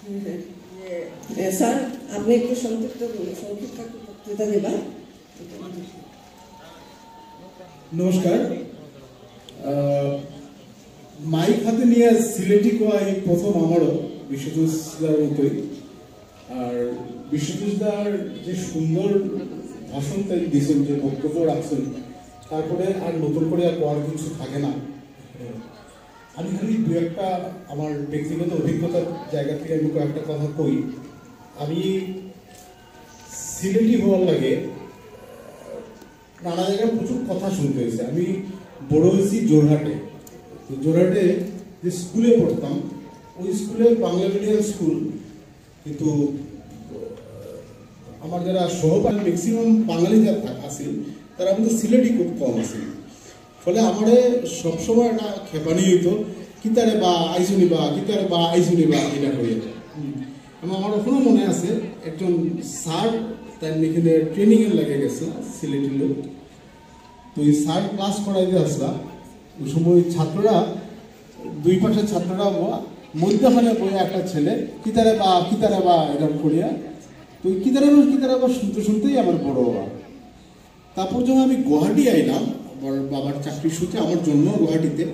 Sir আপনি একটু সংক্ষিপ্ত বক্তৃতা দেবেন। নমস্কার। মাইক হাতে নিয়ে সিলেটি কোয়া এই প্রথম আমারও বিশ্বজিৎদার মতোই। আর বিশ্বজিৎদার যে সুন্দর ভাষণ তাই দিয়েছেন, যে বক্তব্য রাখছেন, তারপরে আর নতুন করে আর পড়ার কিছু থাকে না। আমি খালি দু একটা আমার ব্যক্তিগত অভিজ্ঞতার জায়গা থেকে আমি কয়েকটা কথা কই। আমি সিলেটি হওয়ার লাগে নানা জায়গায় প্রচুর কথা শুনতে হয়েছে। আমি বড় হয়েছি জোরহাটে। তো জোরহাটে যে স্কুলে পড়তাম, ওই স্কুলে বাংলা মিডিয়াম স্কুল, কিন্তু আমার যারা সহপাঠী ম্যাক্সিমাম বাঙালি যারা আছে তারা কিন্তু সিলেটি খুব কম আছে। ফলে আমার সবসময় একটা খেপানি হইতো, কিতারে বা আইসুনি বা কিতারে বা আইসুনি বা এটা করিয়ে। এবং আমার এখনো মনে আছে একজন স্যার তার এখানে ট্রেনিংয়ে লেগে গেছে, সিলেটি লোক। তো এই স্যার ক্লাস করাইতে আসলাম, ওই সময় ছাত্ররা দুই পাশের ছাত্ররা মধ্যখানে বইয়া একটা ছেলে কিতারে বা এরকম করিয়া। তো কিতারে বা শুনতে শুনতেই আমার বড় বাবা। তারপর যখন আমি গুয়াহাটি আইলাম, আমার বাবার চাকরির সূত্রে, আমার জন্ম গুয়াহাটিতে,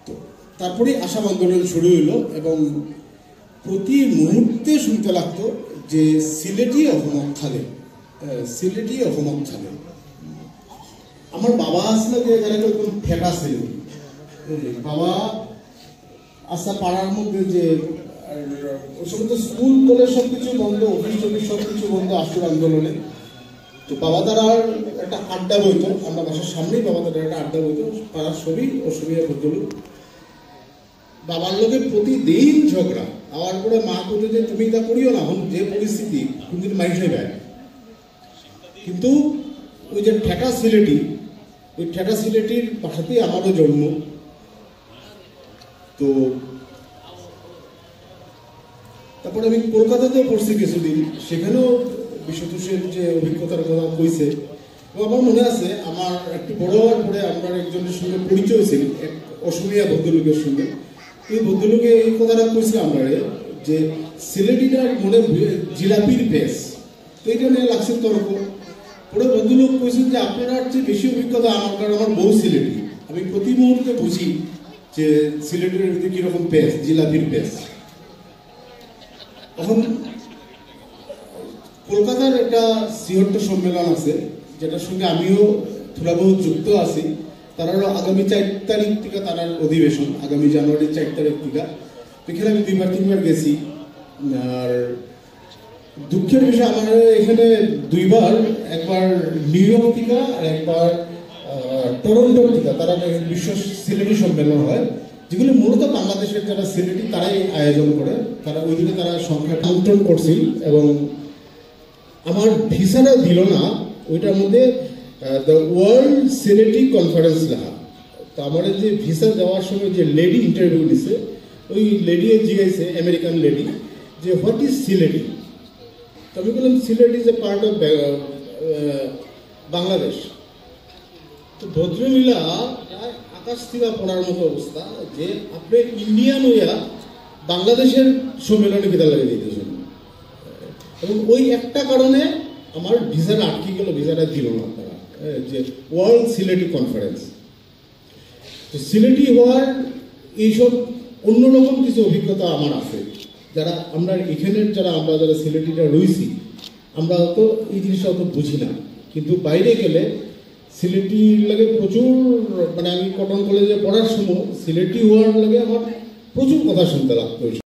তো তারপরে আসাম আন্দোলন শুরু হইল এবং প্রতি মুহূর্তে শুনতে লাগতো যে সিলেটি অসমক খালে, সিলেটি অসমক খালে। আমার বাবা আসলে যে এখানে ফেটা ছিল, বাবা আসা পাড়ার মধ্যে যে ওই সময় তো স্কুল কলেজ সবকিছু বন্ধ, অফিস টফিস সবকিছু বন্ধ আসল আন্দোলনে। তো বাবা তারা একটা আড্ডা বইতো, আমরা বাসার সামনেই বাবা তারা একটা আড্ডা বইতো, পাড়ার ছবি ও ছবি বদল। বাবার লোকের প্রতিদিন ঝগড়া। আমার পরে মা বলতো যে তুমি তা করিও না, এখন যে পরিস্থিতি কোনদিন মাইসে যায়। কিন্তু ওই যে ঠেকা সিলেটি, ওই ঠেকা সিলেটির পাশাতেই আমারও জন্ম। তো তারপরে আমি কলকাতাতেও পড়ছি কিছুদিন, সেখানেও বিশ্বতোষের যে অভিজ্ঞতার কথা কইছে। এবং আমার মনে আছে আমার একটু বড় হওয়ার পরে আমার একজনের সঙ্গে পরিচয় ছিল, এক অসমীয়া ভদ্রলোকের সঙ্গে। এই ভদ্রলোকে এই কথাটা কইছিল আমরা যে সিলেটিটার মনে জিলাপির পেস। তো এটা নিয়ে লাগছে তর্ক। পরে ভদ্রলোক কইছেন যে আপনার চেয়ে বেশি অভিজ্ঞতা আমার, কারণ আমার বউ সিলেটি। আমি প্রতি মুহূর্তে বুঝি যে সিলেটের ভিতরে কিরকম পেস, জিলাপির পেস। এখন কলকাতার একটা সিহট্ট সম্মেলন আছে, যেটার সঙ্গে আমিও থোড়া বহু যুক্ত আছি। তারারও আগামী 4 তারিখ থেকে তারার অধিবেশন, আগামী জানুয়ারির 4 তারিখ থেকে। এখানে আমি 2-3 বার গেছি। আর দুঃখের বিষয় আমার এখানে 2 বার, একবার নিউ ইয়র্ক থেকে আর একবার টরন্টো থেকে তারা বিশ্ব সিলেটি সম্মেলন হয়, যেগুলো মূলত বাংলাদেশের যারা সিলেটি তারাই আয়োজন করে। তারা ওই দিনে তারা সংখ্যা কাউন্টন করছিল এবং আমার ভিসাটা দিল না। ওইটার মধ্যে দ্য ওয়ার্ল্ড সিলেটি কনফারেন্স লেখা। তো আমার যে ভিসা দেওয়ার সময় যে লেডি ইন্টারভিউ দিছে, ওই লেডি জিজ্ঞাসে, আমেরিকান লেডি, যে হোয়াট ইজ সিলেটি। তো আমি বললাম Sylhet is a part of Bangladesh. তো ভদ্রমহিলা আকাশ থেকে পড়ার মতো অবস্থা, যে আপনি ইন্ডিয়ান হইয়া বাংলাদেশের সম্মেলনে কিতা লাগিয়ে দিতেছেন। এবং ওই একটা কারণে আমার ভিসাটা আটকে গেল, ভিসাটা দিল না তারা, যে ওয়ার্ল্ড সিলেটি কনফারেন্স। তো সিলেটি হওয়ার এইসব অন্যরকম কিছু অভিজ্ঞতা আমার আছে। যারা আমরা এখানের আমরা যারা সিলেটিরা রয়েছি, আমরা তো এই জিনিসটা অত বুঝি না। কিন্তু বাইরে গেলে সিলেটির লাগে প্রচুর, মানে আমি কটন কলেজে পড়ার সময় সিলেটি হওয়ার লাগে আমার প্রচুর কথা শুনতে লাগতো।